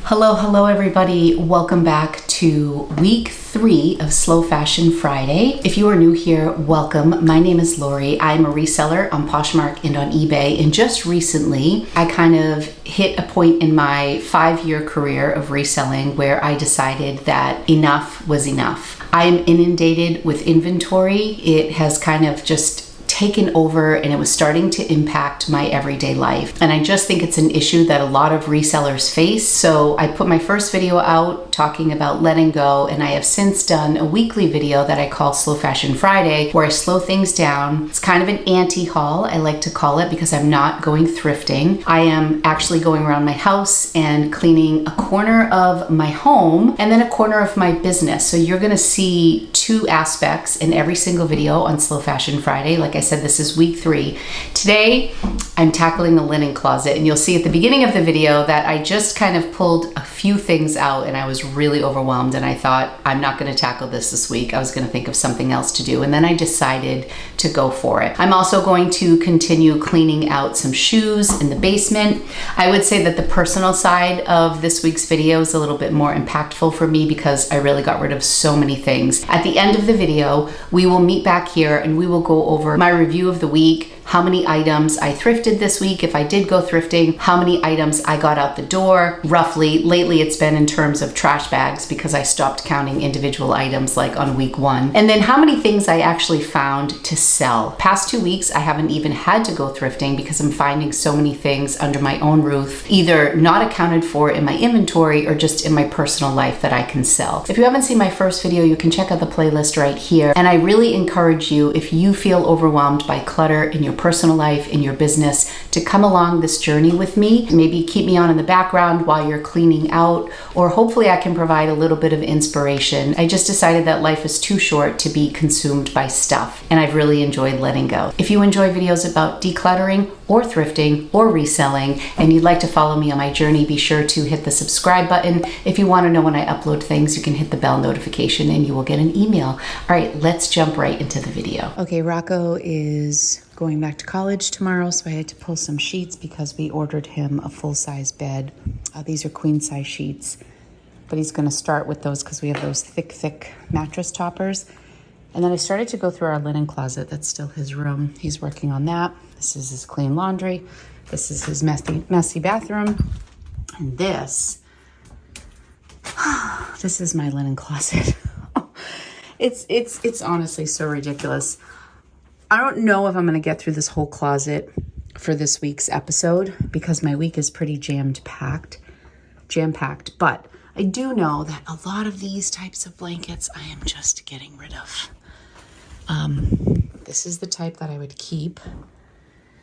Hello everybody. Welcome back to week 3 of Slow Fashion Friday. If you are new here, welcome. My name is Lori. I'm a reseller on Poshmark and on eBay. And just recently, I kind of hit a point in my 5-year career of reselling where I decided that enough was enough. I am inundated with inventory. It has kind of just taken over and it was starting to impact my everyday life. And I just think it's an issue that a lot of resellers face. So I put my first video out talking about letting go, and I have since done a weekly video that I call Slow Fashion Friday, where I slow things down. It's kind of an anti-haul, I like to call it, because I'm not going thrifting. I am actually going around my house and cleaning a corner of my home and then a corner of my business. So you're gonna see 2 aspects in every single video on Slow Fashion Friday. Like I said, this is week 3. Today, I'm tackling the linen closet, and you'll see at the beginning of the video that I just kind of pulled a few things out and I was really overwhelmed, and I thought, I'm not gonna tackle this week. I was gonna think of something else to do, and then I decided to go for it. I'm also going to continue cleaning out some shoes in the basement. I would say that the personal side of this week's video is a little bit more impactful for me because I really got rid of so many things. At the end of the video, we will meet back here and we will go over my review of the week, how many items I thrifted this week, if I did go thrifting, how many items I got out the door, roughly. Lately it's been in terms of trash bags because I stopped counting individual items like on week 1. And then how many things I actually found to sell. Past 2 weeks, I haven't even had to go thrifting because I'm finding so many things under my own roof, either not accounted for in my inventory or just in my personal life that I can sell. If you haven't seen my first video, you can check out the playlist right here. And I really encourage you, if you feel overwhelmed by clutter in your personal life, in your business, to come along this journey with me. Maybe keep me on in the background while you're cleaning out, or hopefully I can provide a little bit of inspiration. I just decided that life is too short to be consumed by stuff, and I've really enjoyed letting go. If you enjoy videos about decluttering or thrifting or reselling, and you'd like to follow me on my journey, be sure to hit the subscribe button. If you want to know when I upload things, you can hit the bell notification and you will get an email. All right, let's jump right into the video. Okay, Rocco is going back to college tomorrow, so I had to pull some sheets because we ordered him a full-size bed. These are queen-size sheets, but he's going to start with those because we have those thick mattress toppers. And then I started to go through our linen closet. That's still his room. He's working on that. This is his clean laundry. This is his messy bathroom. And this is my linen closet. It's honestly so ridiculous. I don't know if I'm going to get through this whole closet for this week's episode because my week is pretty jam-packed, but I do know that a lot of these types of blankets I am just getting rid of. This is the type that I would keep,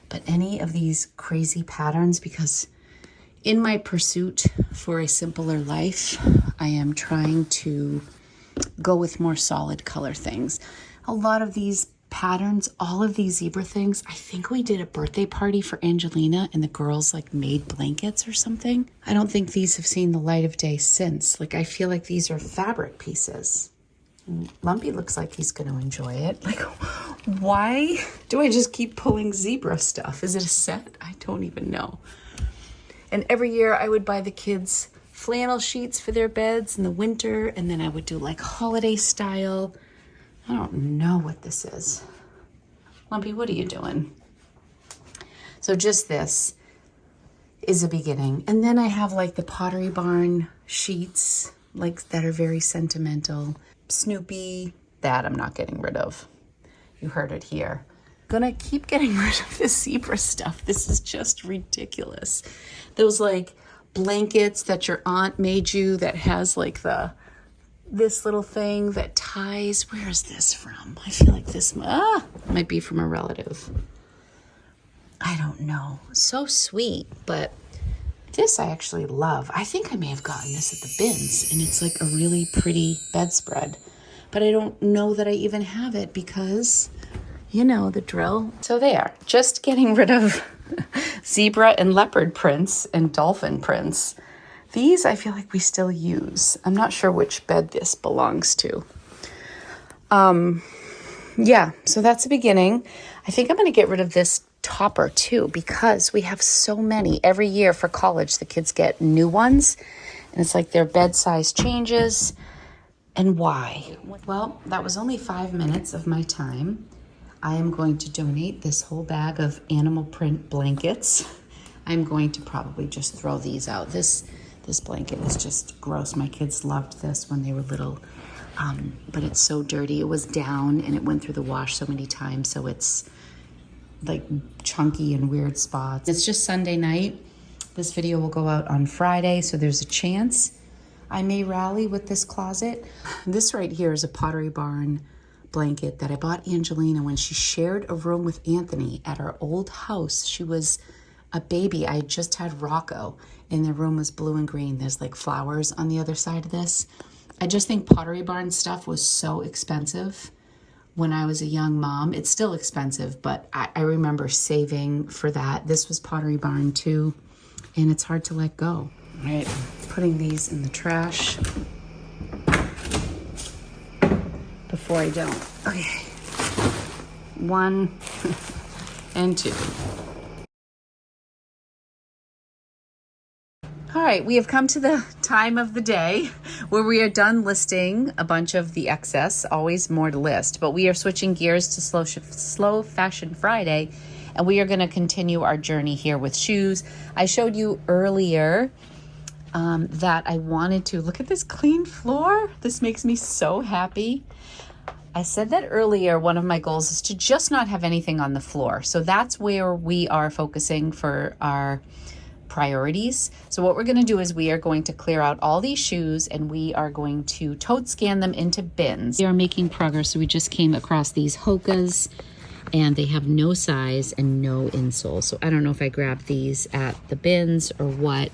but any of these crazy patterns, because in my pursuit for a simpler life, I am trying to go with more solid color things. A lot of these patterns, all of these zebra things, I think we did a birthday party for Angelina and the girls like made blankets or something. I don't think these have seen the light of day since. Like, I feel like these are fabric pieces. Lumpy looks like he's going to enjoy it. Like, why do I just keep pulling zebra stuff? Is it a set? I don't even know. And every year I would buy the kids flannel sheets for their beds in the winter, and then I would do like holiday style. I don't know what this is. Lumpy, what are you doing? So just this is a beginning. And then I have like the Pottery Barn sheets, like that are very sentimental. Snoopy, that I'm not getting rid of. You heard it here. Gonna keep getting rid of this zebra stuff. This is just ridiculous. Those like blankets that your aunt made you that has like this little thing that ties. Where is this from? I feel like this might be from a relative. I don't know. So sweet, but this I actually love. I think I may have gotten this at the bins, and it's like a really pretty bedspread, but I don't know that I even have it because, you know, the drill. So there, just getting rid of zebra and leopard prints and dolphin prints. These I feel like we still use. I'm not sure which bed this belongs to. Yeah, so that's the beginning. I think I'm going to get rid of this topper too because we have so many. Every year for college, the kids get new ones. And it's like their bed size changes. And why? Well, that was only 5 minutes of my time. I am going to donate this whole bag of animal print blankets. I'm going to probably just throw these out. This blanket is just gross. My kids loved this when they were little, but it's so dirty. It was down and it went through the wash so many times, so it's like chunky and weird spots. It's just Sunday night. This video will go out on Friday, so there's a chance I may rally with this closet. This right here is a Pottery Barn blanket that I bought Angelina when she shared a room with Anthony at our old house. She was a baby. I just had Rocco and their room was blue and green. There's like flowers on the other side of this. I just think Pottery Barn stuff was so expensive when I was a young mom. It's still expensive, but I remember saving for that. This was Pottery Barn too, and it's hard to let go. All right, putting these in the trash before I don't. Okay, 1 and 2. All right, we have come to the time of the day where we are done listing a bunch of the excess, always more to list, but we are switching gears to Slow Fashion Friday, and we are gonna continue our journey here with shoes. I showed you earlier that I wanted to, look at this clean floor. This makes me so happy. I said that earlier, one of my goals is to just not have anything on the floor. So that's where we are focusing for our priorities. So what we're going to do is we are going to clear out all these shoes and we are going to tote scan them into bins. We are making progress. So we just came across these Hokas and they have no size and no insole. So I don't know if I grabbed these at the bins or what.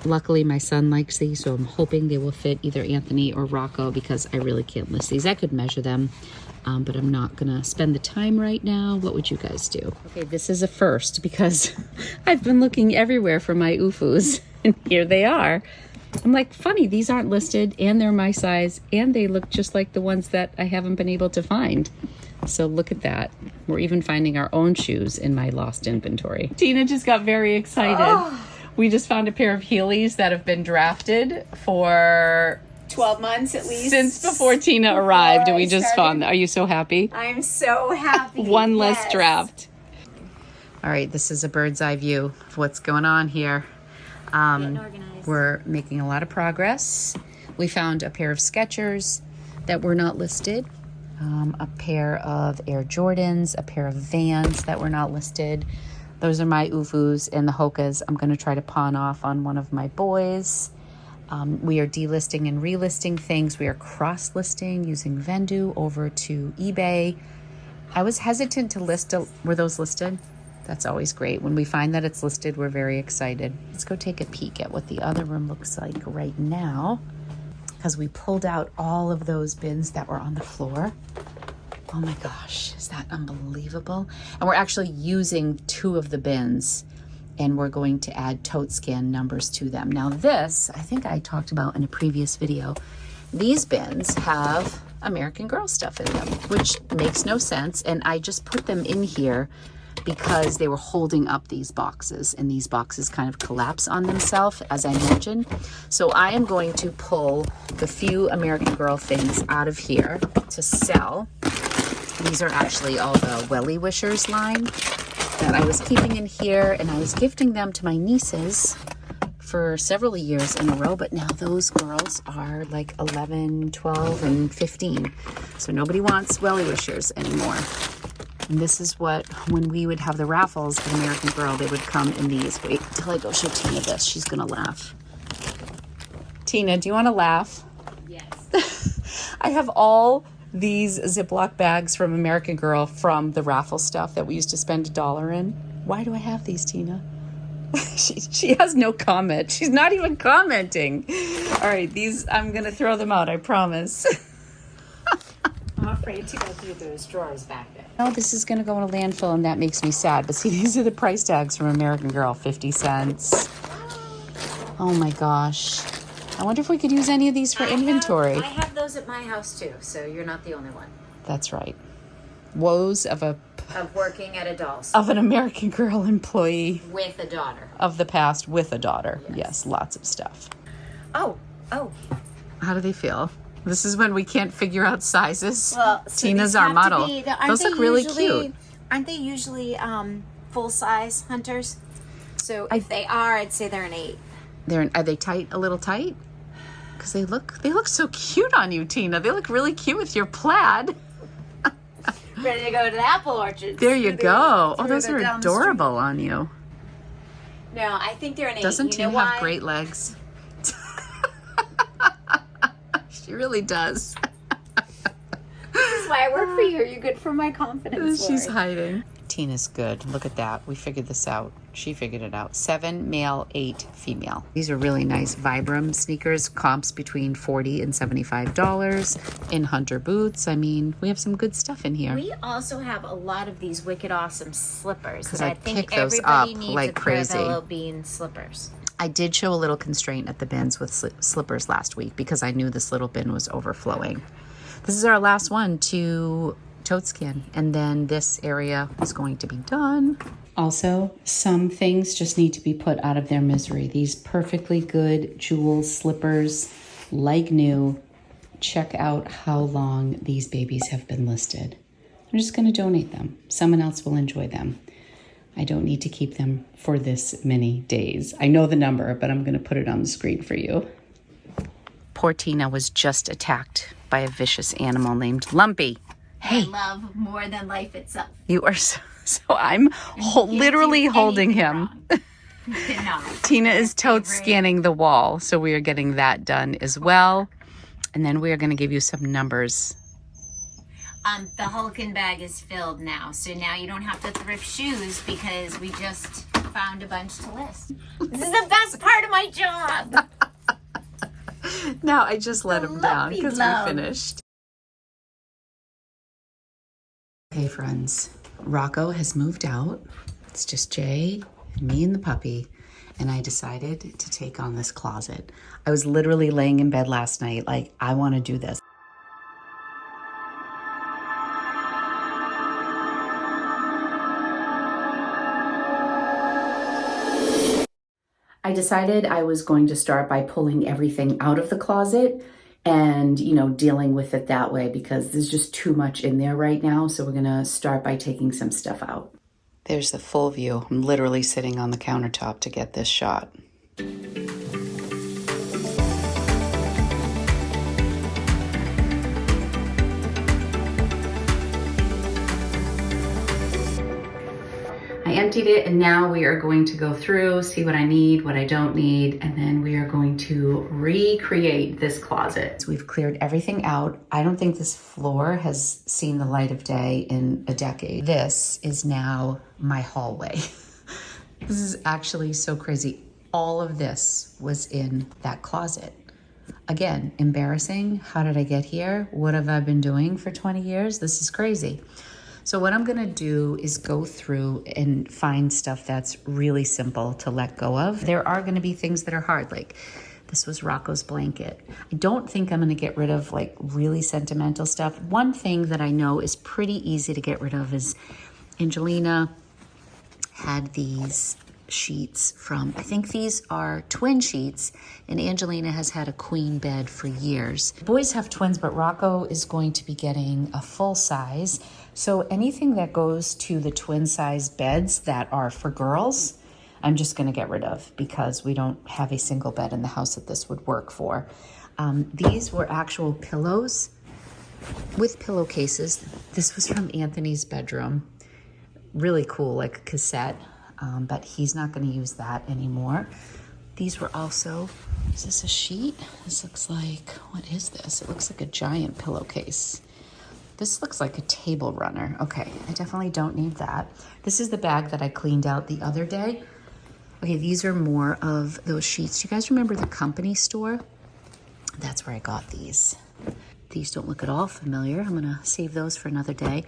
Luckily, my son likes these, so I'm hoping they will fit either Anthony or Rocco because I really can't list these. I could measure them, but I'm not gonna spend the time right now. What would you guys do? Okay, this is a first because I've been looking everywhere for my UFUs, and here they are. I'm like, funny, these aren't listed, and they're my size, and they look just like the ones that I haven't been able to find. So look at that. We're even finding our own shoes in my lost inventory. Tina just got very excited. Oh. We just found a pair of Heelys that have been drafted for 12 months at least. Since before Tina arrived, and we just found them. Are you so happy? I'm so happy. One less draft. All right, this is a bird's eye view of what's going on here. We're making a lot of progress. We found a pair of Skechers that were not listed, a pair of Air Jordans, a pair of Vans that were not listed. Those are my UFUs and the Hokas. I'm going to try to pawn off on one of my boys. We are delisting and relisting things. We are cross-listing using Vendoo over to eBay. I was hesitant to list. Were those listed? That's always great. When we find that it's listed, we're very excited. Let's go take a peek at what the other room looks like right now, because we pulled out all of those bins that were on the floor. Oh my gosh, is that unbelievable? And we're actually using 2 of the bins and we're going to add tote scan numbers to them. Now this, I think I talked about in a previous video, these bins have American Girl stuff in them, which makes no sense. And I just put them in here because they were holding up these boxes and these boxes kind of collapse on themselves, as I mentioned. So I am going to pull the few American Girl things out of here to sell. These are actually all the Welly Wishers line that I was keeping in here, and I was gifting them to my nieces for several years in a row, but now those girls are like 11, 12, and 15. So nobody wants Welly Wishers anymore. And this is what, when we would have the raffles of American Girl, they would come in these. Wait till I go show Tina this. She's gonna laugh. Tina, do you want to laugh? Yes. I have all these Ziploc bags from American Girl from the raffle stuff that we used to spend $1 in. Why do I have these, Tina? She has no comment. She's not even commenting. All right, these, I'm going to throw them out, I promise. I'm afraid to go through those drawers back there. Oh, this is going to go in a landfill, and that makes me sad. But see, these are the price tags from American Girl, 50 cents. Oh my gosh. I wonder if we could use any of these for inventory. I have those at my house too, so you're not the only one. That's right. Woes of working at a doll's of an American Girl employee with a daughter of the past with a daughter. Yes, lots of stuff. Oh. How do they feel? This is when we can't figure out sizes. Well, so Tina's our model. Those look really usually, cute. Aren't they usually full-size hunters? So if they are, I'd say they're an 8. Are they tight? A little tight? Because they look so cute on you, Tina. They look really cute with your plaid. Ready to go to the apple orchard. There you go. Oh, those are adorable on you. No, I think they're an 8. Doesn't you know Tina have why? great legs? She really does. This is why I work for you. You're good for my confidence. She's Lori. hiding. Tina's good. Look at that. We figured this out. She figured it out. 7 male, 8 female. These are really nice Vibram sneakers. Comps between $40 and $75 in hunter boots. I mean, we have some good stuff in here. We also have a lot of these wicked awesome slippers. Because that I think pick those everybody up needs like a pair of crazy. Willow Bean slippers. I did show a little constraint at the bins with slippers last week because I knew this little bin was overflowing. This is our last one to tote skin, and then this area is going to be done. Also, some things just need to be put out of their misery. These perfectly good jewel slippers, like new. Check out how long these babies have been listed. I'm just going to donate them. Someone else will enjoy them. I don't need to keep them for this many days. I know the number, but I'm going to put it on the screen for you. Poor Tina was just attacked by a vicious animal named Lumpy. Hey, I love more than life itself. you are so I'm literally holding him. Tina is tote scanning the wall, so we are getting that done as well. And then we are going to give you some numbers. The Hulkin bag is filled now, so now you don't have to thrift shoes because we just found a bunch to list. This is the best part of my job. Now I just let him down because we finished. Okay, friends, Rocco has moved out. It's just Jay and me and the puppy, and I decided to take on this closet. I was literally laying in bed last night like, I want to do this. I decided I was going to start by pulling everything out of the closet and, dealing with it that way because there's just too much in there right now. So we're going to start by taking some stuff out. There's the full view. I'm literally sitting on the countertop to get this shot. I emptied it, and now we are going to go through, see what I need, what I don't need, and then we are going to recreate this closet. So we've cleared everything out. I don't think this floor has seen the light of day in a decade. This is now my hallway. This is actually so crazy. All of this was in that closet. Again, embarrassing. How did I get here? What have I been doing for 20 years? This is crazy. So what I'm gonna do is go through and find stuff that's really simple to let go of. There are gonna be things that are hard, like this was Rocco's blanket. I don't think I'm gonna get rid of like really sentimental stuff. One thing that I know is pretty easy to get rid of is Angelina had these sheets from, I think these are twin sheets, and Angelina has had a queen bed for years. Boys have twins, but Rocco is going to be getting a full size. So anything that goes to the twin size beds that are for girls, I'm just gonna get rid of because we don't have a single bed in the house that this would work for. These were actual pillows with pillowcases. This was from Anthony's bedroom. Really cool, like a cassette, but he's not gonna use that anymore. These were also, is this a sheet? This looks like, what is this? It looks like a giant pillowcase. This looks like a table runner. Okay, I definitely don't need that. This is the bag that I cleaned out the other day. Okay, these are more of those sheets. Do you guys remember the company store? That's where I got these. These don't look at all familiar. I'm gonna save those for another day.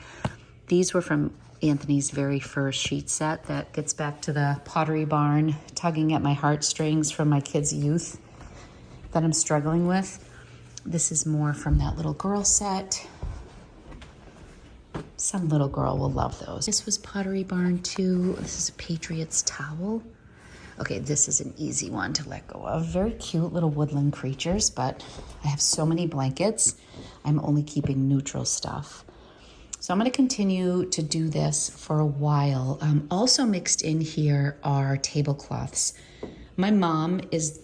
These were from Anthony's very first sheet set that gets back to the Pottery Barn, tugging at my heartstrings from my kids' youth that I'm struggling with. This is more from that little girl set. Some little girl will love those. This was Pottery Barn too. This is a Patriots towel. Okay, this is an easy one to let go of. Very cute little woodland creatures, but I have so many blankets. I'm only keeping neutral stuff. So I'm going to continue to do this for a while. Also mixed in here are tablecloths. My mom is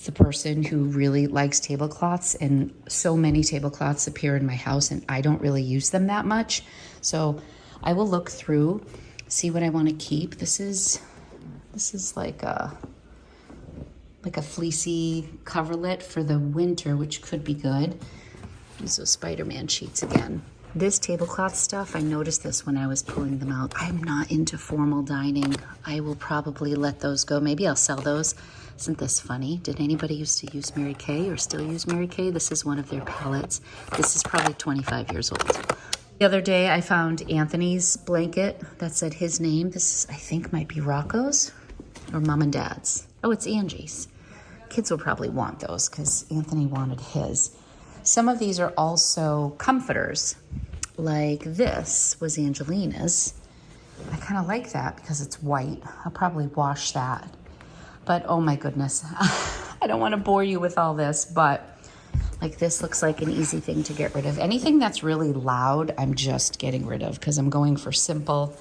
the person who really likes tablecloths, and so many tablecloths appear in my house and I don't really use them that much. So I will look through, see what I want to keep. This is like a fleecy coverlet for the winter, which could be good. Use those Spider-Man sheets again. This tablecloth stuff, I noticed this when I was pulling them out. I'm not into formal dining. I will probably let those go. Maybe I'll sell those. Isn't this funny? Did anybody used to use Mary Kay or still use Mary Kay? This is one of their palettes. This is probably 25 years old. The other day I found Anthony's blanket that said his name. This is, I think, might be Rocco's or Mom and Dad's. Oh, it's Angie's. Kids will probably want those because Anthony wanted his. Some of these are also comforters. Like this was Angelina's. I kind of like that because it's white. I'll probably wash that. But oh my goodness, I don't want to bore you with all this, but like this looks like an easy thing to get rid of. Anything that's really loud, I'm just getting rid of because I'm going for simple.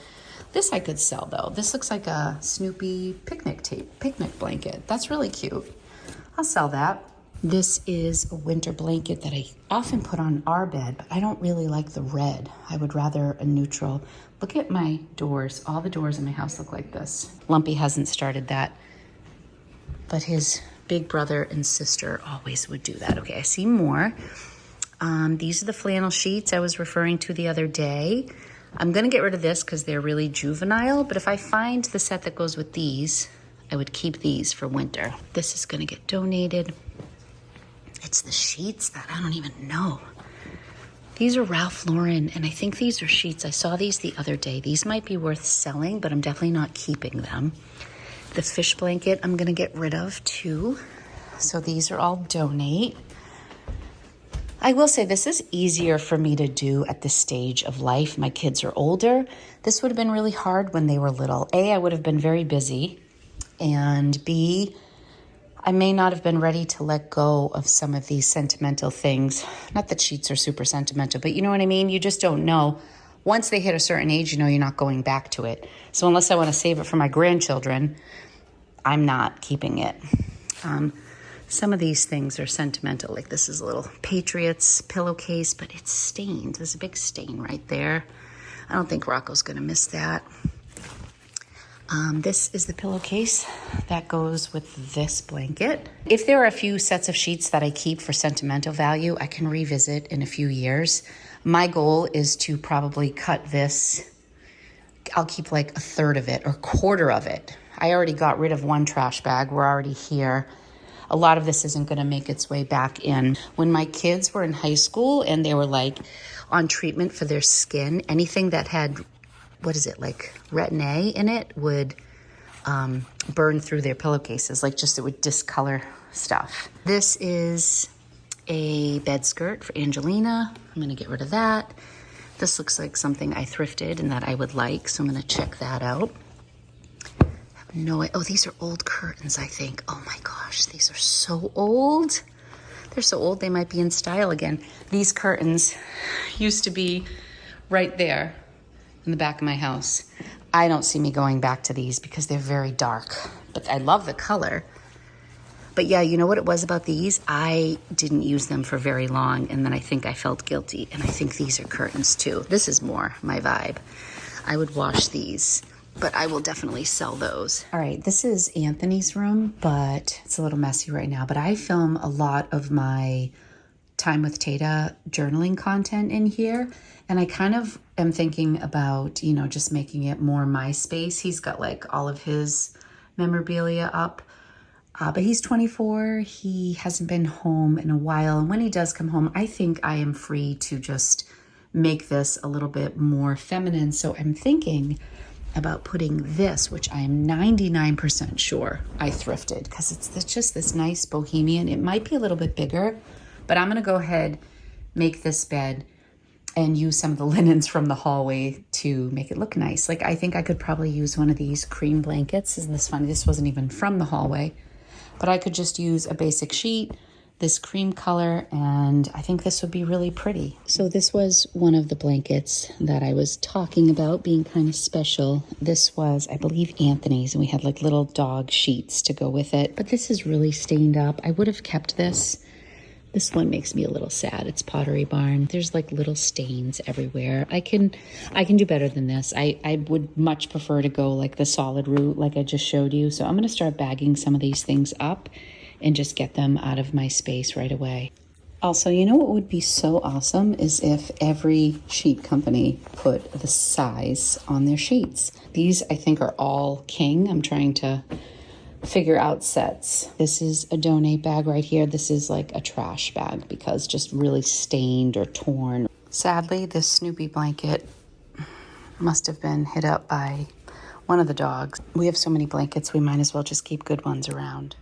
This I could sell though. This looks like a Snoopy picnic blanket. That's really cute. I'll sell that. This is a winter blanket that I often put on our bed, but I don't really like the red. I would rather a neutral. Look at my doors. All the doors in my house look like this. Lumpy hasn't started that, but his big brother and sister always would do that. Okay, I see more. These are the flannel sheets I was referring to the other day. I'm gonna get rid of this because they're really juvenile, but if I find the set that goes with these, I would keep these for winter. This is gonna get donated. It's the sheets that I don't even know. These are Ralph Lauren, and I think these are sheets. I saw these the other day. These might be worth selling, but I'm definitely not keeping them. The fish blanket I'm gonna get rid of too. So these are all donate. I will say this is easier for me to do at this stage of life. My kids are older. This would have been really hard when they were little. A, I would have been very busy, and B, I may not have been ready to let go of some of these sentimental things. Not that sheets are super sentimental, but you know what I mean? You just don't know. Once they hit a certain age, you know you're not going back to it. So unless I want to save it for my grandchildren, I'm not keeping it. Some of these things are sentimental. Like this is a little Patriots pillowcase, but it's stained. There's a big stain right there. I don't think Rocco's going to miss that. This is the pillowcase that goes with this blanket. If there are a few sets of sheets that I keep for sentimental value, I can revisit in a few years. My goal is to probably cut this. I'll keep like a third of it or quarter of it. I already got rid of one trash bag. We're already here. A lot of this isn't going to make its way back in. When my kids were in high school and they were like on treatment for their skin, anything that had, what is it, like retin A in it would burn through their pillowcases. Like just it would discolor stuff. This is a bed skirt for Angelina. I'm going to get rid of that. This looks like something I thrifted and that I would like, so I'm going to check that out. Oh, these are old curtains, I think. Oh my gosh, these are so old. They're so old, they might be in style again. These curtains used to be right there in the back of my house. I don't see me going back to these because they're very dark, but I love the color. But yeah, you know what it was about these? I didn't use them for very long, and then I think I felt guilty, and I think these are curtains too. This is more my vibe. I would wash these, but I will definitely sell those. All right, this is Anthony's room, but it's a little messy right now, but I film a lot of my time with Tata journaling content in here, and I kind of am thinking about, you know, just making it more my space. He's got like all of his memorabilia up. But he's 24, he hasn't been home in a while, and when he does come home, I think I am free to just make this a little bit more feminine. So I'm thinking about putting this, which I am 99% sure I thrifted, because it's just this nice bohemian. It might be a little bit bigger, but I'm gonna go ahead, make this bed, and use some of the linens from the hallway to make it look nice. Like, I think I could probably use one of these cream blankets. Isn't this funny? This wasn't even from the hallway, but I could just use a basic sheet, this cream color, and I think this would be really pretty. So this was one of the blankets that I was talking about being kind of special. This was, I believe, Anthony's, and we had like little dog sheets to go with it, but this is really stained up. I would have kept this. This one makes me a little sad. It's Pottery Barn. There's like little stains everywhere. I can do better than this. I would much prefer to go like the solid route like I just showed you. So I'm going to start bagging some of these things up and just get them out of my space right away. Also, you know what would be so awesome is if every sheet company put the size on their sheets. These I think are all king. I'm trying to figure out sets. This is a donate bag right here. This is like a trash bag because just really stained or torn. Sadly, this Snoopy blanket must have been hit up by one of the dogs. We have so many blankets, we might as well just keep good ones around.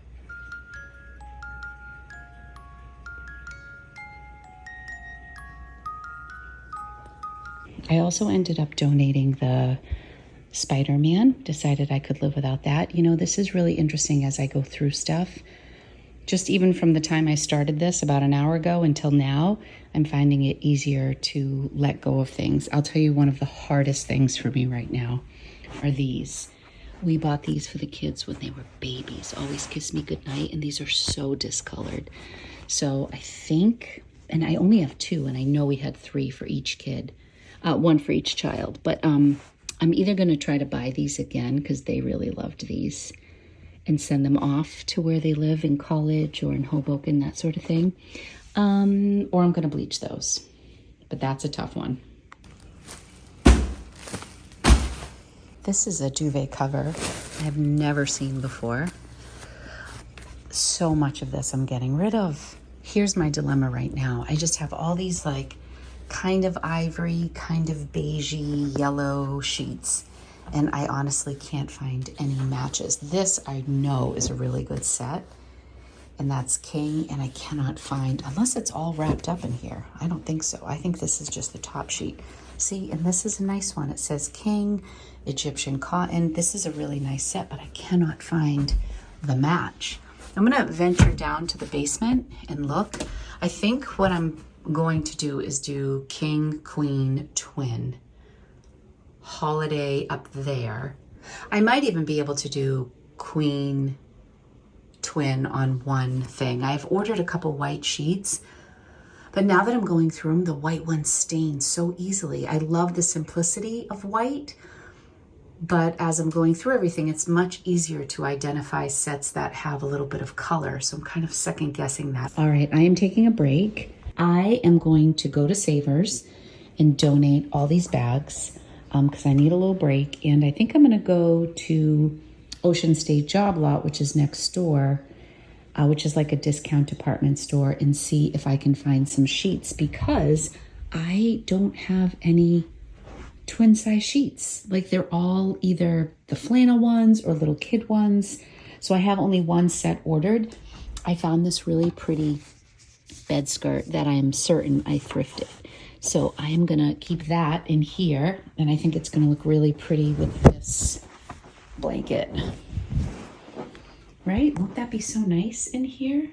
I also ended up donating the Spider-Man. Decided I could live without that. You know, this is really interesting as I go through stuff. Just even from the time I started this about an hour ago until now, I'm finding it easier to let go of things. I'll tell you, one of the hardest things for me right now are these. We bought these for the kids when they were babies. Always Kiss Me Goodnight, and these are so discolored. So I think, and I only have 2, and I know we had 3 for each kid. 1 for each child, but I'm either going to try to buy these again because they really loved these and send them off to where they live in college or in Hoboken, that sort of thing, or I'm going to bleach those, but that's a tough one. This is a duvet cover I have never seen before. So much of this I'm getting rid of. Here's my dilemma right now. I just have all these like kind of ivory, kind of beigey yellow sheets, and I honestly can't find any matches. This I know is a really good set, and that's king, and I cannot find, unless it's all wrapped up in here. I don't think so. I think this is just the top sheet. See, and this is a nice one. It says king, Egyptian cotton. This is a really nice set, but I cannot find the match. I'm gonna venture down to the basement and look. I think what I'm going to do is do king, queen, twin, holiday up there. I might even be able to do queen, twin on one thing. I've ordered a couple white sheets, but now that I'm going through them, the white ones stain so easily. I love the simplicity of white, but as I'm going through everything, it's much easier to identify sets that have a little bit of color. So I'm kind of second guessing that. All right, I am taking a break. I am going to go to Savers and donate all these bags because I need a little break. And I think I'm going to go to Ocean State Job Lot, which is next door, which is like a discount department store, and see if I can find some sheets because I don't have any twin size sheets. Like they're all either the flannel ones or little kid ones. So I have only one set ordered. I found this really pretty bed skirt that I am certain I thrifted. So I am gonna keep that in here, and I think it's gonna look really pretty with this blanket. Right? Won't that be so nice in here?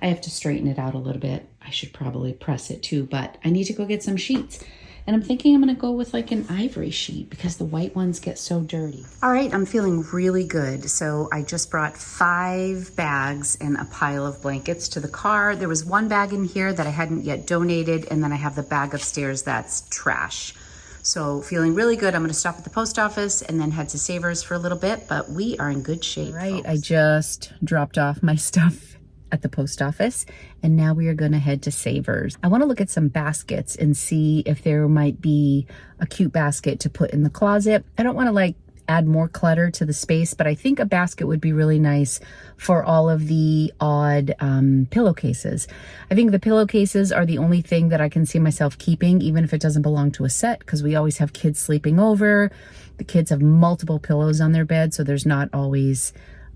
I have to straighten it out a little bit. I should probably press it too, but I need to go get some sheets. And I'm thinking I'm gonna go with like an ivory sheet because the white ones get so dirty. All right, I'm feeling really good. So I just brought 5 bags and a pile of blankets to the car. There was 1 bag in here that I hadn't yet donated, and then I have the bag upstairs that's trash. So feeling really good. I'm gonna stop at the post office and then head to Savers for a little bit, but we are in good shape. All right, folks. I just dropped off my stuff at the post office, and now we are going to head to Savers. I want to look at some baskets and see if there might be a cute basket to put in the closet. I don't want to like add more clutter to the space, but I think a basket would be really nice for all of the odd pillowcases. I think the pillowcases are the only thing that I can see myself keeping, even if it doesn't belong to a set, because we always have kids sleeping over. The kids have multiple pillows on their bed, so there's not always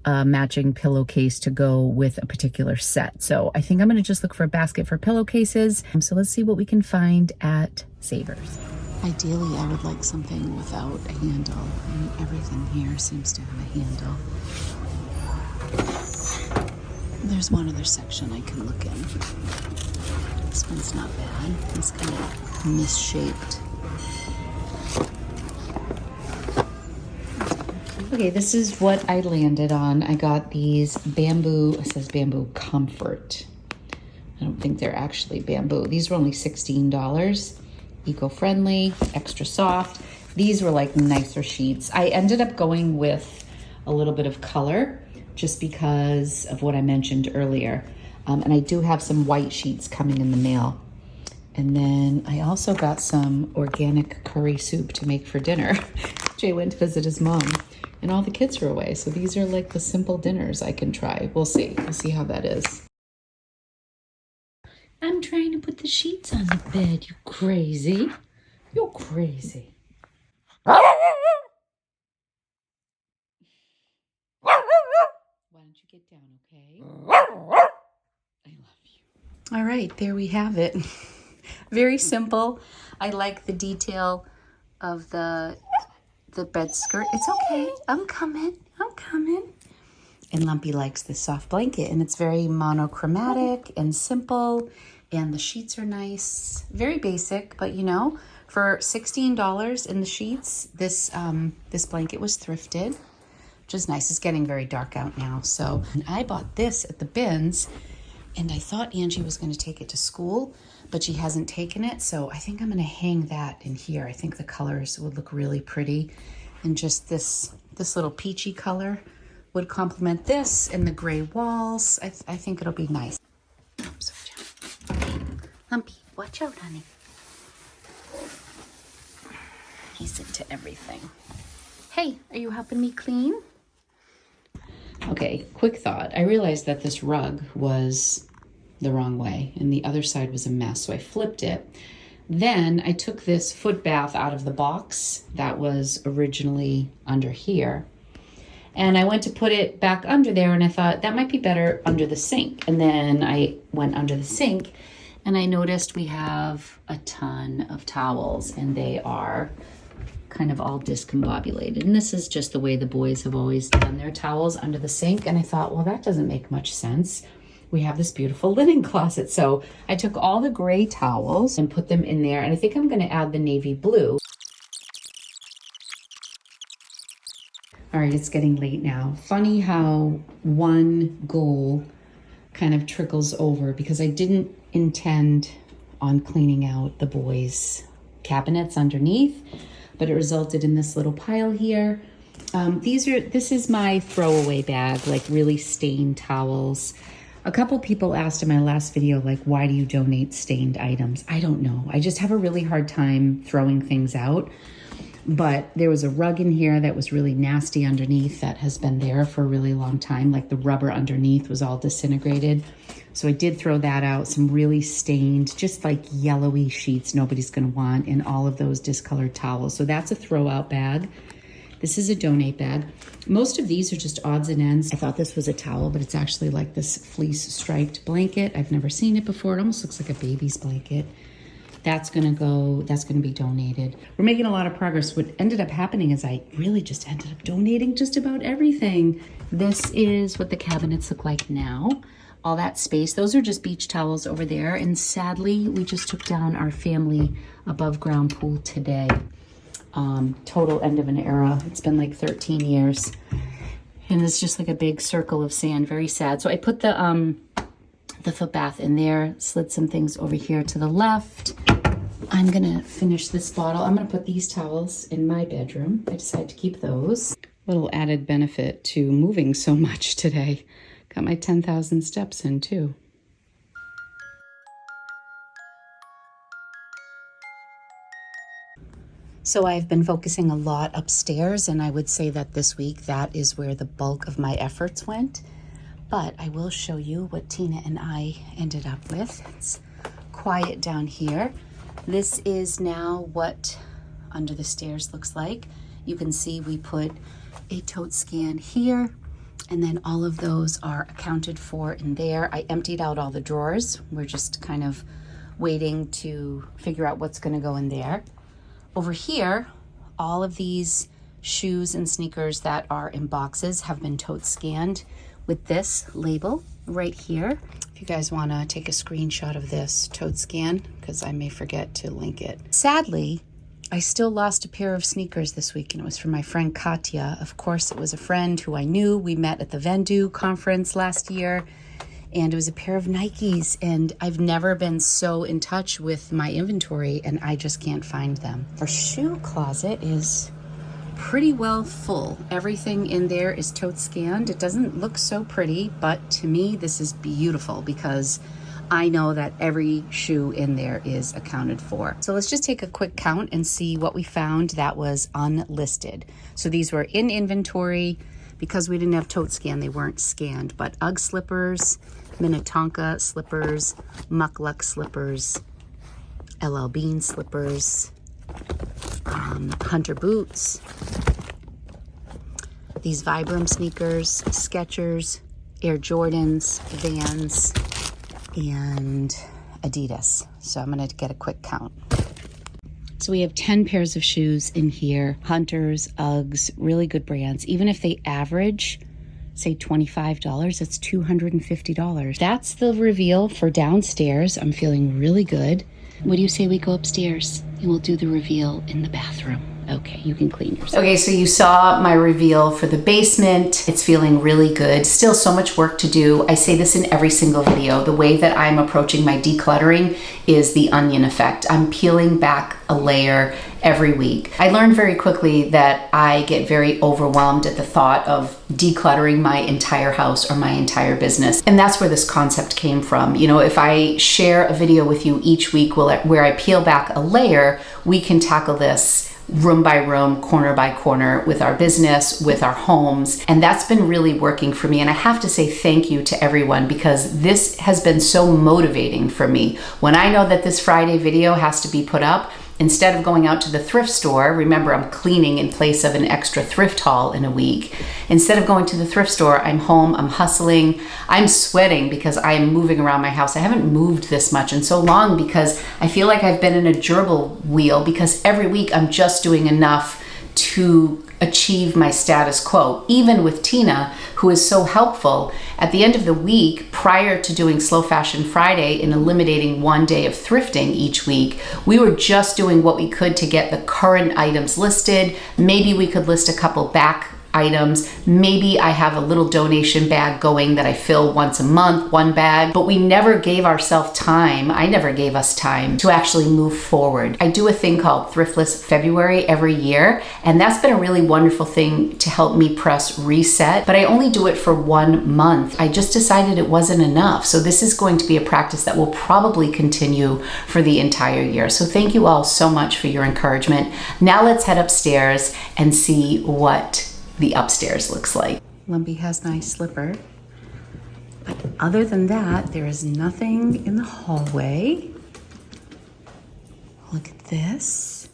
a matching pillowcase to go with a particular set. So I think I'm going to just look for a basket for pillowcases. So let's see what we can find at Savers. Ideally, I would like something without a handle. I mean, everything here seems to have a handle. There's one other section I can look in. This one's not bad. It's kind of misshaped. Okay, this is what I landed on. I got these bamboo, it says bamboo comfort. I don't think they're actually bamboo. These were only $16. Eco-friendly, extra soft. These were like nicer sheets. I ended up going with a little bit of color just because of what I mentioned earlier. And I do have some white sheets coming in the mail. And then I also got some organic curry soup to make for dinner. Jay went to visit his mom and all the kids were away. So these are like the simple dinners I can try. We'll see. We'll see how that is. I'm trying to put the sheets on the bed, you crazy. You're crazy. Why don't you get down, okay? I love you. All right, there we have it. Very simple. I like the detail of the bed skirt. It's okay. I'm coming. And Lumpy likes this soft blanket, and it's very monochromatic and simple, and the sheets are nice. Very basic, but you know, for $16 in the sheets, this blanket was thrifted, which is nice. It's getting very dark out now. So, and I bought this at the bins, and I thought Angie was going to take it to school, but she hasn't taken it. So I think I'm going to hang that in here. I think the colors would look really pretty, and just this little peachy color would complement this and the gray walls. I think it'll be nice. Oops, Lumpy, watch out, honey. He's into everything. Hey, are you helping me clean? Okay, quick thought. I realized that this rug was the wrong way and the other side was a mess, so I flipped it. Then I took this foot bath out of the box that was originally under here, and I went to put it back under there, and I thought that might be better under the sink. And then I went under the sink and I noticed we have a ton of towels, and they are kind of all discombobulated. And this is just the way the boys have always done their towels, under the sink. And I thought, well, that doesn't make much sense. We have this beautiful linen closet. So I took all the gray towels and put them in there. And I think I'm going to add the navy blue. All right, it's getting late now. Funny how one goal kind of trickles over, because I didn't intend on cleaning out the boys' cabinets underneath, but it resulted in this little pile here. This is my throwaway bag, like really stained towels. A couple people asked in my last video, like, why do you donate stained items? I don't know. I just have a really hard time throwing things out. But there was a rug in here that was really nasty underneath that has been there for a really long time. Like the rubber underneath was all disintegrated. So I did throw that out. Some really stained, just like yellowy sheets nobody's gonna want, and all of those discolored towels. So that's a throw out bag. This is a donate bag. Most of these are just odds and ends. I thought this was a towel, but it's actually like this fleece striped blanket. I've never seen it before. It almost looks like a baby's blanket. That's gonna be donated. We're making a lot of progress. What ended up happening is I really just ended up donating just about everything. This is what the cabinets look like now. All that space, those are just beach towels over there. And sadly, we just took down our family above ground pool today. Total end of an era. It's been like 13 years. And it's just like a big circle of sand, very sad. So I put the foot bath in there, slid some things over here to the left. I'm gonna finish this bottle. I'm gonna put these towels in my bedroom. I decided to keep those. Little added benefit to moving so much today. Got my 10,000 steps in too. So I've been focusing a lot upstairs, and I would say that this week that is where the bulk of my efforts went. But I will show you what Tina and I ended up with. It's quiet down here. This is now what under the stairs looks like. You can see we put a tote scan here, and then all of those are accounted for in there. I emptied out all the drawers. We're just kind of waiting to figure out what's gonna go in there. Over here, all of these shoes and sneakers that are in boxes have been tote scanned with this label right here. If you guys want to take a screenshot of this tote scan, because I may forget to link it. Sadly, I still lost a pair of sneakers this week, and it was from my friend Katya. Of course, it was a friend who I knew. We met at the Vendoo conference last year, and it was a pair of Nikes, and I've never been so in touch with my inventory, and I just can't find them. Our shoe closet is pretty well full. Everything in there is tote scanned. It doesn't look so pretty, but to me, this is beautiful because I know that every shoe in there is accounted for. So let's just take a quick count and see what we found that was unlisted. So these were in inventory. Because we didn't have tote scan, they weren't scanned, but UGG slippers, Minnetonka slippers, Muckluck slippers, LL Bean slippers, Hunter boots, these Vibram sneakers, Skechers, Air Jordans, Vans, and Adidas. So I'm gonna get a quick count. So we have 10 pairs of shoes in here, Hunters, Uggs, really good brands. Even if they average, say $25, that's $250. That's the reveal for downstairs. I'm feeling really good. What do you say we go upstairs and we'll do the reveal in the bathroom? Okay, you can clean yourself. Okay, so you saw my reveal for the basement. It's feeling really good. Still so much work to do. I say this in every single video. The way that I'm approaching my decluttering is the onion effect. I'm peeling back a layer every week. I learned very quickly that I get very overwhelmed at the thought of decluttering my entire house or my entire business. And that's where this concept came from. You know, if I share a video with you each week where I peel back a layer, we can tackle this room by room, corner by corner with our business, with our homes. And that's been really working for me. And I have to say thank you to everyone because this has been so motivating for me. When I know that this Friday video has to be put up, instead of going out to the thrift store, remember I'm cleaning in place of an extra thrift haul in a week. Instead of going to the thrift store, I'm home, I'm hustling, I'm sweating because I am moving around my house. I haven't moved this much in so long because I feel like I've been in a gerbil wheel because every week I'm just doing enough to achieve my status quo. Even with Tina, who is so helpful, at the end of the week, prior to doing Slow Fashion Friday and eliminating one day of thrifting each week, we were just doing what we could to get the current items listed. Maybe we could list a couple back items. Maybe I have a little donation bag going that I fill once a month, one bag, but we never gave ourselves time. I never gave us time to actually move forward. I do a thing called Thriftless February every year, and that's been a really wonderful thing to help me press reset, but I only do it for 1 month. I just decided it wasn't enough. So this is going to be a practice that will probably continue for the entire year. So thank you all so much for your encouragement. Now let's head upstairs and see what the upstairs looks like. Lumpy has nice slipper. But other than that, there is nothing in the hallway. Look at this.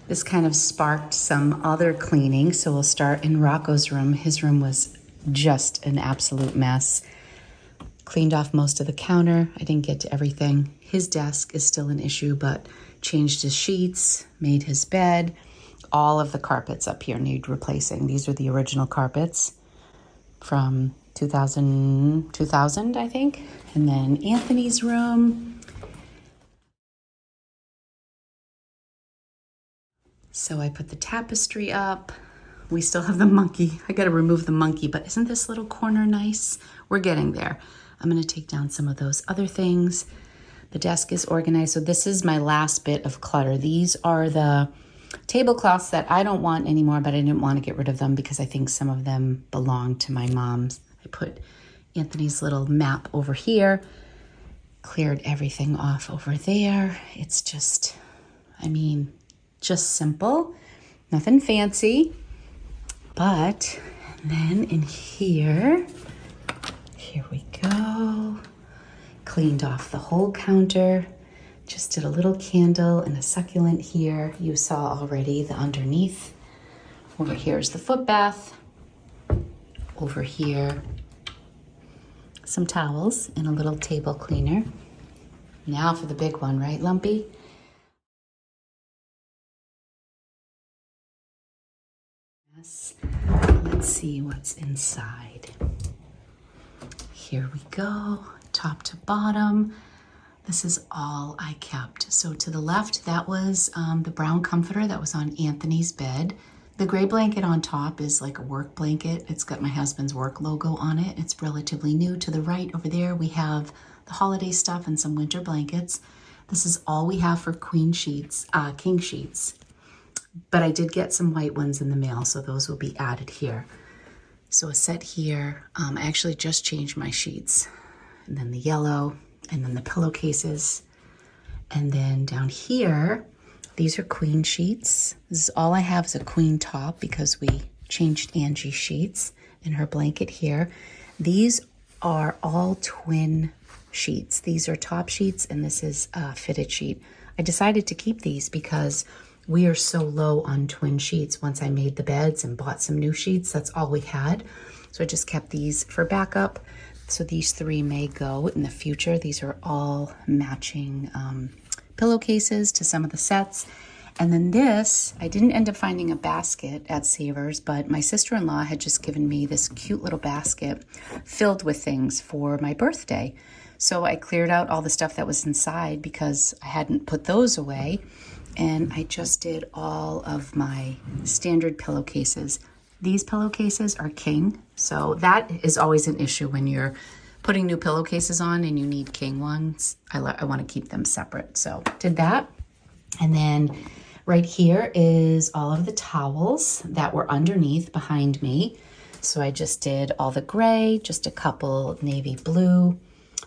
This kind of sparked some other cleaning, so we'll start in Rocco's room. His room was just an absolute mess. Cleaned off most of the counter. I didn't get to everything. His desk is still an issue, but changed his sheets, made his bed. All of the carpets up here need replacing. These are the original carpets from 2000, I think. And then Anthony's room. So I put the tapestry up. We still have the monkey. I gotta remove the monkey, but isn't this little corner nice? We're getting there. I'm gonna take down some of those other things. The desk is organized. So this is my last bit of clutter. These are the tablecloths that I don't want anymore, but I didn't want to get rid of them because I think some of them belong to my mom's. I put Anthony's little map over here, cleared everything off over there. It's just, I mean, just simple, nothing fancy. But then in here we go. Cleaned off the whole counter, just did a little candle and a succulent here. You saw already the underneath. Over here is the foot bath. Over here, some towels and a little table cleaner. Now for the big one, right, Lumpy? Yes. Let's see what's inside. Here we go, top to bottom. This is all I kept. So to the left, that was the brown comforter that was on Anthony's bed. The gray blanket on top is like a work blanket. It's got my husband's work logo on it. It's relatively new. To the right over there, we have the holiday stuff and some winter blankets. This is all we have for queen sheets, king sheets. But I did get some white ones in the mail, so those will be added here. So a set here, I actually just changed my sheets. And then the yellow, and then the pillowcases. And then down here, these are queen sheets. This is all I have is a queen top because we changed Angie's sheets and her blanket here. These are all twin sheets. These are top sheets and this is a fitted sheet. I decided to keep these because we are so low on twin sheets. Once I made the beds and bought some new sheets, that's all we had. So I just kept these for backup. So these 3 may go in the future. These are all matching pillowcases to some of the sets. And then this, I didn't end up finding a basket at Savers, but my sister-in-law had just given me this cute little basket filled with things for my birthday. So I cleared out all the stuff that was inside because I hadn't put those away. And I just did all of my standard pillowcases. These pillowcases are king, so that is always an issue when you're putting new pillowcases on and you need king ones. I want to keep them separate, so did that. And then right here is all of the towels that were underneath behind me. So I just did all the gray, just a couple navy blue,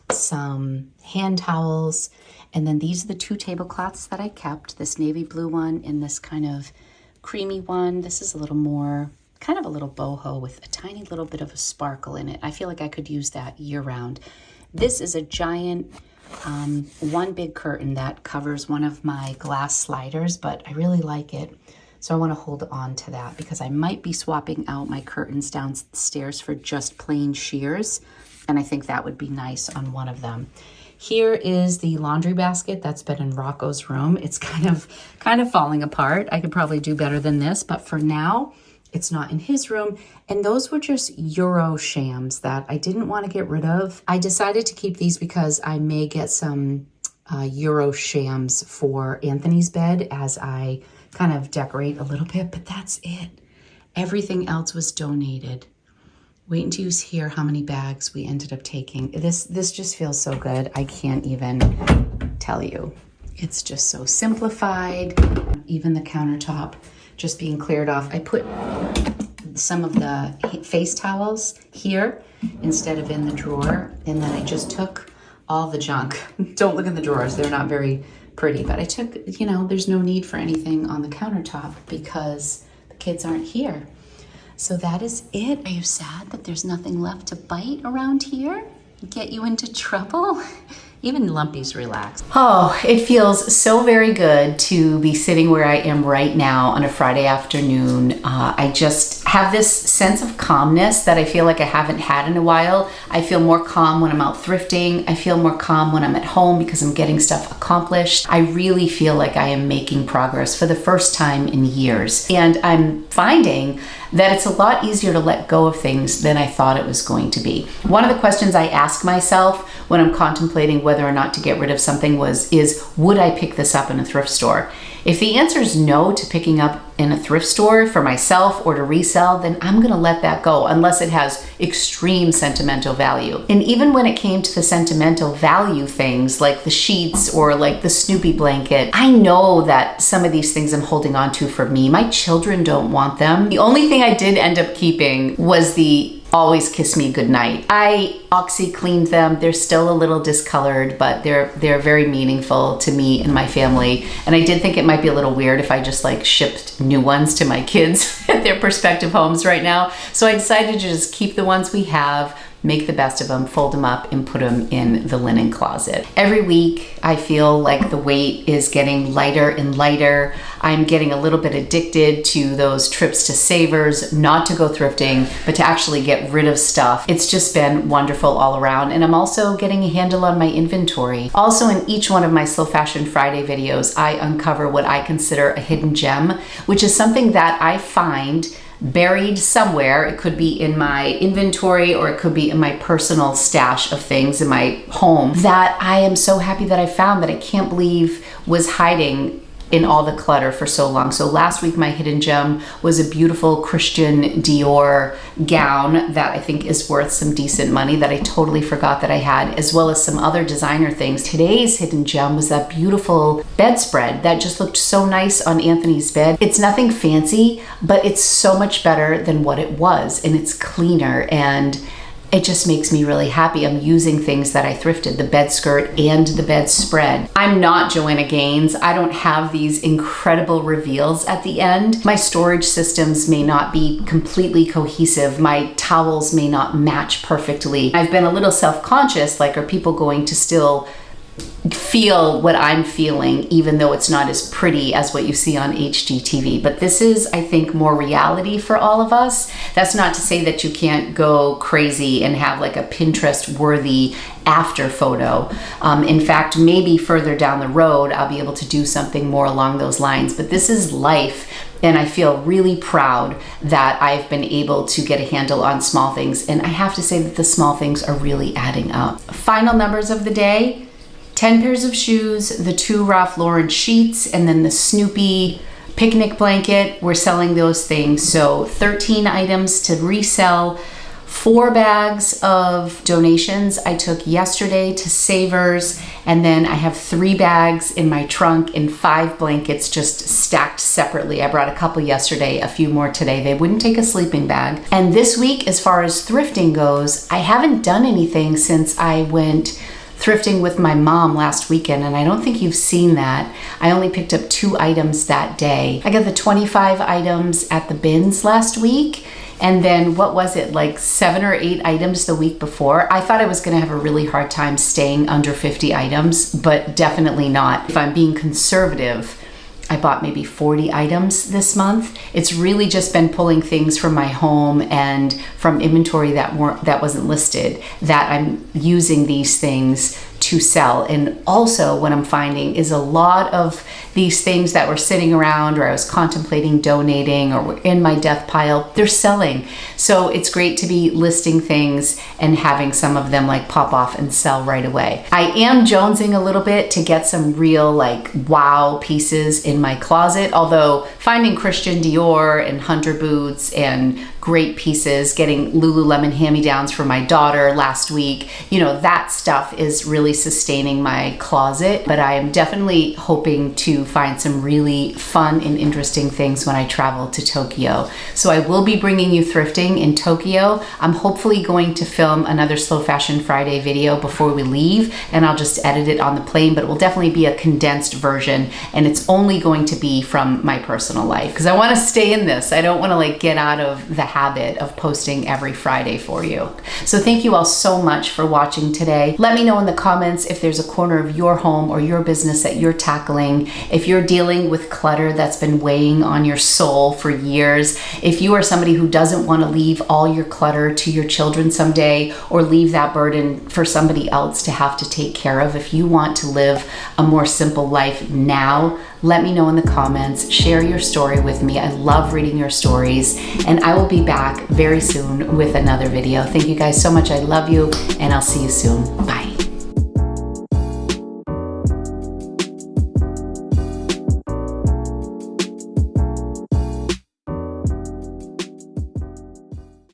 some hand towels, and then these are the 2 tablecloths that I kept, this navy blue one and this kind of creamy one. This is a little more, kind of a little boho with a tiny little bit of a sparkle in it. I feel like I could use that year round. This is a giant, one big curtain that covers one of my glass sliders, but I really like it. So I want to hold on to that because I might be swapping out my curtains downstairs for just plain sheers. And I think that would be nice on one of them. Here is the laundry basket that's been in Rocco's room. It's kind of falling apart. I could probably do better than this, but for now, it's not in his room. And those were just Euro shams that I didn't want to get rid of. I decided to keep these because I may get some Euro shams for Anthony's bed as I kind of decorate a little bit, but that's it. Everything else was donated. Wait until you hear how many bags we ended up taking. This just feels so good. I can't even tell you. It's just so simplified. Even the countertop just being cleared off. I put some of the face towels here instead of in the drawer. And then I just took all the junk. Don't look in the drawers. They're not very pretty. But I took, there's no need for anything on the countertop because the kids aren't here. So that is it. Are you sad that there's nothing left to bite around here? Get you into trouble? Even Lumpy's relaxed. Oh, it feels so very good to be sitting where I am right now on a Friday afternoon. I just have this sense of calmness that I feel like I haven't had in a while. I feel more calm when I'm out thrifting. I feel more calm when I'm at home because I'm getting stuff accomplished. I really feel like I am making progress for the first time in years. And I'm finding that it's a lot easier to let go of things than I thought it was going to be. One of the questions I ask myself when I'm contemplating whether or not to get rid of something is would I pick this up in a thrift store? If the answer is no to picking up in a thrift store for myself or to resell, then I'm gonna let that go unless it has extreme sentimental value. And even when it came to the sentimental value things like the sheets or like the Snoopy blanket, I know that some of these things I'm holding on to for me. My children don't want them. The only thing I did end up keeping was the Always Kiss Me Goodnight. I OxyCleaned them. They're still a little discolored, but they're very meaningful to me and my family. And I did think it might be a little weird if I just like shipped new ones to my kids at their prospective homes right now. So I decided to just keep the ones we have, make the best of them, fold them up, and put them in the linen closet. Every week, I feel like the weight is getting lighter and lighter. I'm getting a little bit addicted to those trips to Savers, not to go thrifting, but to actually get rid of stuff. It's just been wonderful all around, and I'm also getting a handle on my inventory. Also, in each one of my Slow Fashion Friday videos, I uncover what I consider a hidden gem, which is something that I find buried somewhere. It could be in my inventory, or it could be in my personal stash of things in my home that I am so happy that I found, that I can't believe was hiding in all the clutter for so long. So last week, my hidden gem was a beautiful Christian Dior gown that I think is worth some decent money that I totally forgot that I had, as well as some other designer things. Today's hidden gem was that beautiful bedspread that just looked so nice on Anthony's bed. It's nothing fancy, but it's so much better than what it was, and it's cleaner, and it just makes me really happy. I'm using things that I thrifted, the bed skirt and the bedspread. I'm not Joanna Gaines. I don't have these incredible reveals at the end. My storage systems may not be completely cohesive. My towels may not match perfectly. I've been a little self-conscious, like, are people going to still feel what I'm feeling, even though it's not as pretty as what you see on HGTV. But this is, I think, more reality for all of us. That's not to say that you can't go crazy and have like a Pinterest-worthy after photo. In fact, maybe further down the road, I'll be able to do something more along those lines. But this is life. And I feel really proud that I've been able to get a handle on small things. And I have to say that the small things are really adding up. Final numbers of the day: 10 pairs of shoes, the 2 Ralph Lauren sheets, and then the Snoopy picnic blanket. We're selling those things. So 13 items to resell. 4 bags of donations I took yesterday to Savers, and then I have 3 bags in my trunk and 5 blankets just stacked separately. I brought a couple yesterday, a few more today. They wouldn't take a sleeping bag. And this week, as far as thrifting goes, I haven't done anything since I went thrifting with my mom last weekend, and I don't think you've seen that. I only picked up 2 items that day. I got the 25 items at the bins last week, and then what was it, like 7 or 8 items the week before. I thought I was gonna have a really hard time staying under 50 items, but definitely not. If I'm being conservative, I bought maybe 40 items this month. It's really just been pulling things from my home and from inventory that wasn't listed, that I'm using these things to sell. And also what I'm finding is a lot of these things that were sitting around, or I was contemplating donating, or were in my death pile, they're selling. So it's great to be listing things and having some of them like pop off and sell right away. I am jonesing a little bit to get some real like wow pieces in my closet, although finding Christian Dior and Hunter boots and great pieces, getting Lululemon hand-me-downs for my daughter last week, you know, that stuff is really sustaining my closet. But I am definitely hoping to find some really fun and interesting things when I travel to Tokyo. So I will be bringing you thrifting in Tokyo. I'm hopefully going to film another Slow Fashion Friday video before we leave, and I'll just edit it on the plane, but it will definitely be a condensed version, and it's only going to be from my personal life, because I want to stay in this. I don't want to like get out of the habit of posting every Friday for you. So thank you all so much for watching today. Let me know in the comments if there's a corner of your home or your business that you're tackling, if you're dealing with clutter that's been weighing on your soul for years, if you are somebody who doesn't want to leave all your clutter to your children someday, or leave that burden for somebody else to have to take care of. If you want to live a more simple life now, let me know in the comments. Share your story with me. I love reading your stories, and I will be back very soon with another video. Thank you guys so much. I love you, and I'll see you soon. Bye.